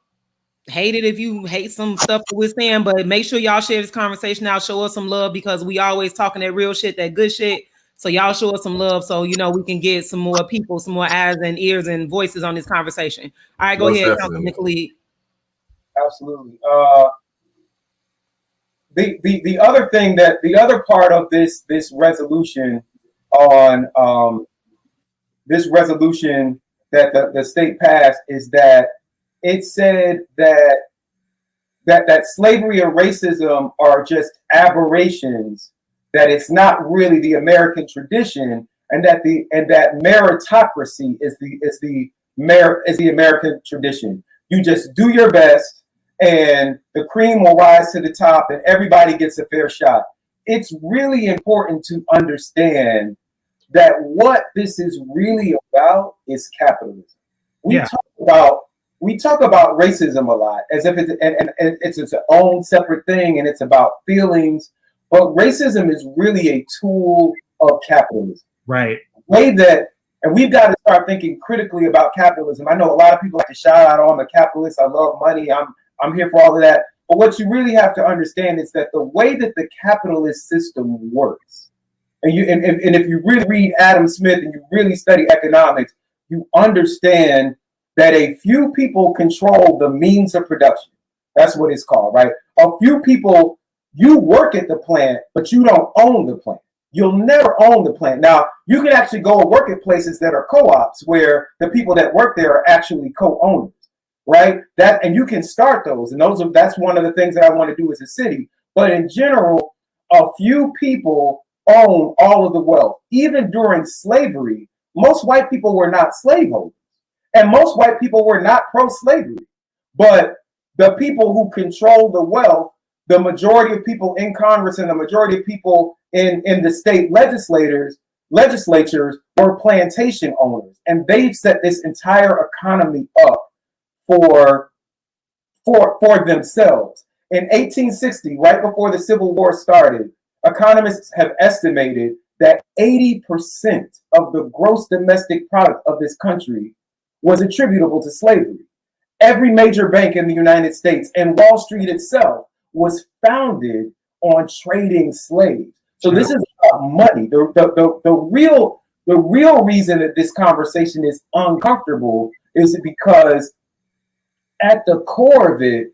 hate it if you hate some stuff that we're saying, but make sure y'all share this conversation out. Show us some love because we always talking that real shit, that good shit. So y'all show us some love so, we can get some more people, some more eyes and ears and voices on this conversation. All right, go ahead, Councilman Khalid. Absolutely. The other thing the other part of this resolution on this resolution that the state passed is that it said that that slavery and racism are just aberrations, that it's not really the American tradition, and that meritocracy is the American tradition. You just do your best, and the cream will rise to the top, and everybody gets a fair shot. It's really important to understand that what this is really about is capitalism. We talk about racism a lot as if it's its own separate thing and it's about feelings, but racism is really a tool of capitalism. Right. And we've got to start thinking critically about capitalism. I know a lot of people like to shout out, "Oh, I'm a capitalist. I love money. I'm here for all of that." But what you really have to understand is that the way that the capitalist system works, and if you really read Adam Smith and you really study economics, you understand that a few people control the means of production. That's what it's called, right? A few people, you work at the plant, but you don't own the plant. You'll never own the plant. Now, you can actually go and work at places that are co-ops where the people that work there are actually co-owners, right? And you can start those, and that's one of the things that I want to do as a city. But in general, a few people own all of the wealth. Even during slavery, most white people were not slaveholders. And most white people were not pro-slavery, but the people who control the wealth, the majority of people in Congress and the majority of people in the state legislatures were plantation owners. And they've set this entire economy up for themselves. In 1860, right before the Civil War started, economists have estimated that 80% of the gross domestic product of this country was attributable to slavery. Every major bank in the United States and Wall Street itself was founded on trading slaves. So this is about money. The real reason that this conversation is uncomfortable is because at the core of it,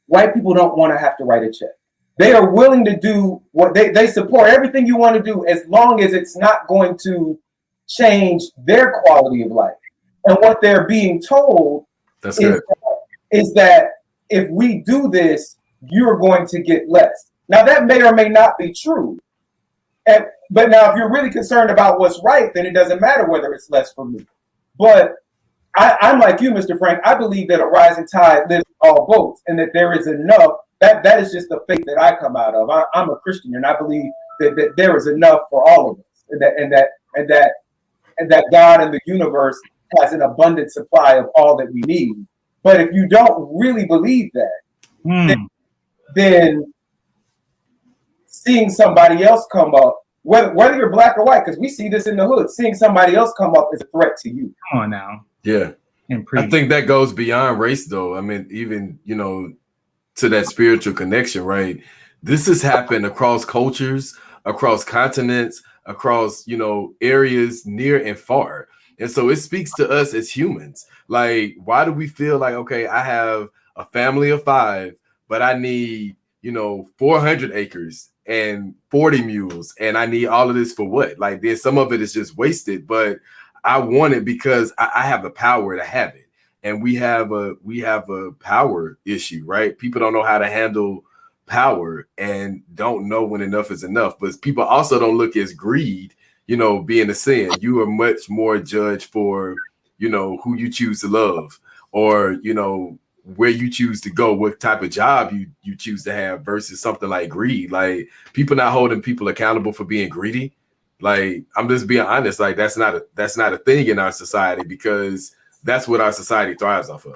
white people don't want to have to write a check. They are willing to do what they support everything you want to do as long as it's not going to change their quality of life. And what they're being told is that if we do this, you're going to get less. Now, that may or may not be true. But now, if you're really concerned about what's right, then it doesn't matter whether it's less for me. But I'm like you, Mr. Frank. I believe that a rising tide lifts all boats, and that there is enough. That is just the faith that I come out of. I'm a Christian, and I believe that there is enough for all of us, and that God and the universe has an abundant supply of all that we need. But if you don't really believe that, then seeing somebody else come up, whether you're black or white, because we see this in the hood, seeing somebody else come up is a threat to you. Come on now. Yeah. I think that goes beyond race, though. I mean, even, to that spiritual connection, right? This has happened across cultures, across continents, across, areas near and far. And so it speaks to us as humans. Like, why do we feel like, okay, I have a family of 5, but I need, 400 acres and 40 mules, and I need all of this for what? Like, there's some of it is just wasted, but I want it because I have the power to have it. And we have a power issue, right? People don't know how to handle power and don't know when enough is enough. But people also don't look as greed, being a sin. You are much more judged for, who you choose to love, or, where you choose to go, what type of job you choose to have, versus something like greed. Like, people not holding people accountable for being greedy. Like, I'm just being honest. Like, that's not a thing in our society, because that's what our society thrives off of.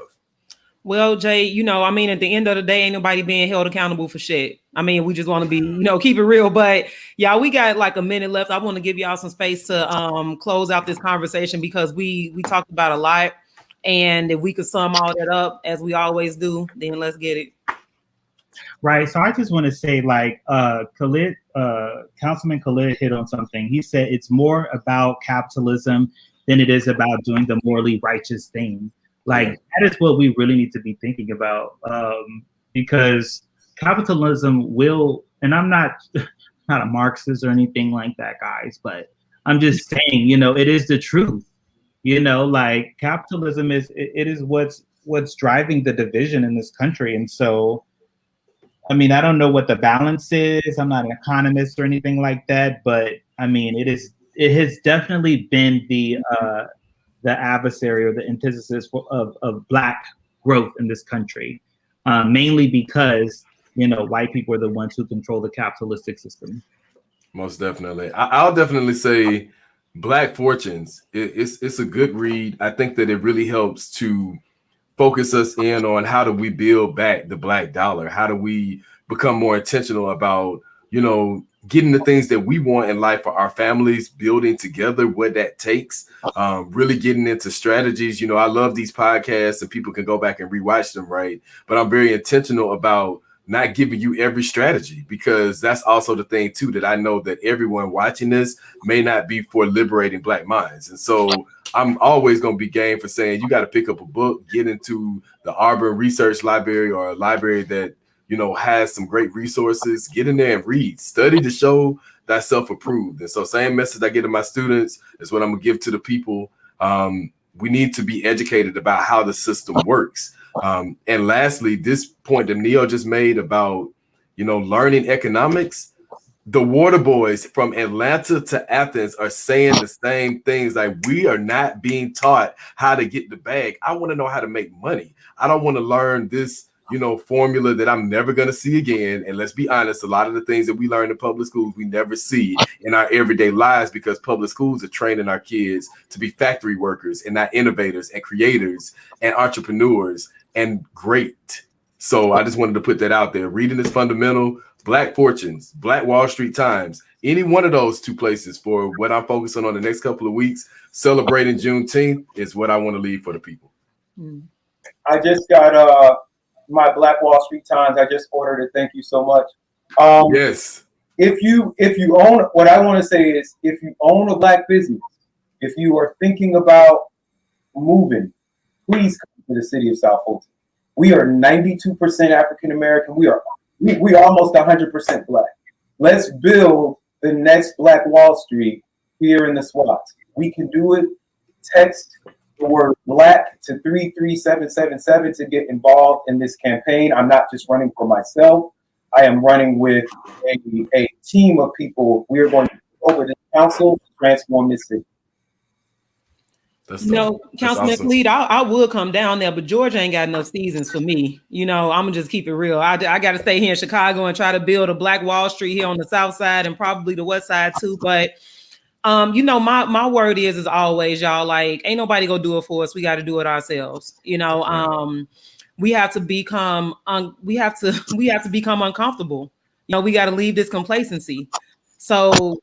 Well, Jay, at the end of the day, ain't nobody being held accountable for shit. We just want to be, keep it real. But y'all, we got like a minute left. I want to give y'all some space to close out this conversation, because we talked about a lot. And if we could sum all that up, as we always do, then let's get it. Right. So I just want to say, like, Khalid, Councilman Khalid hit on something. He said it's more about capitalism than it is about doing the morally righteous thing. Like, that is what we really need to be thinking about, because capitalism will, and I'm not a Marxist or anything like that, guys, but I'm just saying, it is the truth. Like, capitalism is what's what's driving the division in this country. And so, I mean, I don't know what the balance is. I'm not an economist or anything like that, but I mean, it has definitely been the adversary or the antithesis of Black growth in this country, mainly because, you know, white people are the ones who control the capitalistic system. Most definitely. I'll definitely say Black Fortunes. It's a good read. I think that it really helps to focus us in on how do we build back the Black dollar? How do we become more intentional about, you know, getting the things that we want in life for our families, building together what that takes, really getting into strategies. You know, I love these podcasts and people can go back and rewatch them, right? But I'm very intentional about not giving you every strategy, because that's also the thing too, that I know that everyone watching this may not be for liberating Black minds. And so I'm always going to be game for saying you got to pick up a book, get into the Auburn Research Library or a library that, you know, has some great resources. Get in there and read, study to show thyself approved. And so same message I get to my students is what I'm gonna give to the people. We need to be educated about how the system works. And lastly, this point that Neo just made about, you know, learning economics, the water boys from Atlanta to Athens are saying the same things. Like, we are not being taught how to get the bag. I want to know how to make money. I don't want to learn this, you know, formula that I'm never going to see again. And let's be honest, a lot of the things that we learn in public schools, we never see in our everyday lives, because public schools are training our kids to be factory workers and not innovators and creators and entrepreneurs and great. So I just wanted to put that out there. Reading is fundamental. Black Fortunes, Black Wall Street Times, any one of those two places for what I'm focusing on the next couple of weeks, celebrating Juneteenth, is what I want to leave for the people. I just got my Black Wall Street Times. I just ordered it. Thank you so much. Yes. If you own, what I want to say is, if you own a Black business, if you are thinking about moving, please come to the city of South Fulton. We are 92% African American. We are almost 100% Black. Let's build the next Black Wall Street here in the SWAT. We can do it. Text the word Black to 33777 to get involved in this campaign. I'm not just running for myself. I am running with a team of people. We are going to take over this council to transform this city. You know, Councilman Khalid, I would come down there, but Georgia ain't got no seasons for me. You know, I'm gonna just keep it real. I got to stay here in Chicago and try to build a Black Wall Street here on the South Side and probably the West Side too. But you know, my word is always, y'all, like, ain't nobody gonna do it for us. We got to do it ourselves. You know, we have to become become uncomfortable. You know, we got to leave this complacency. So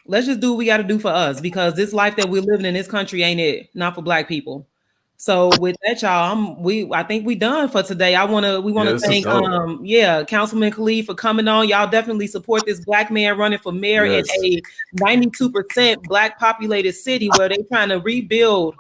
let's just do what we got to do for us, because this life that we're living in this country ain't it, not for Black people. So with that, y'all, I think we done for today. We want to thank Councilman Khalid for coming on. Y'all definitely support this Black man running for mayor in a 92% Black populated city where they trying to rebuild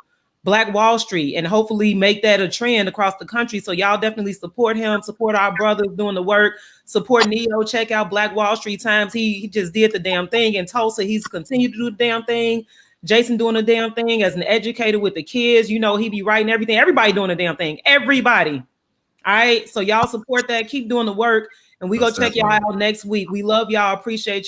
Black Wall Street and hopefully make that a trend across the country. So y'all definitely support him, support our brothers doing the work, support Neo, check out Black Wall Street Times. He just did the damn thing in Tulsa. He's continued to do the damn thing. Jason doing the damn thing as an educator with the kids. You know, he be writing everything. Everybody doing the damn thing. Everybody. All right. So y'all support that. Keep doing the work. And we go check y'all out next week. We love y'all. Appreciate y'all.